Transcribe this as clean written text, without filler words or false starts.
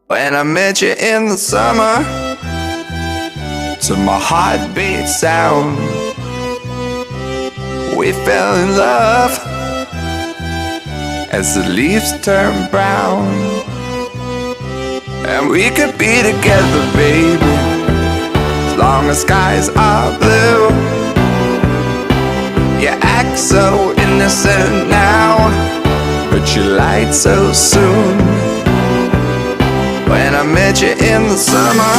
When I met you in the summer, to my heartbeat sound, we fell in love as the leaves turn brown. And we could be together, baby, as long as skies are blue. You act so innocent now, but you lied so soon. When I met you in the summer,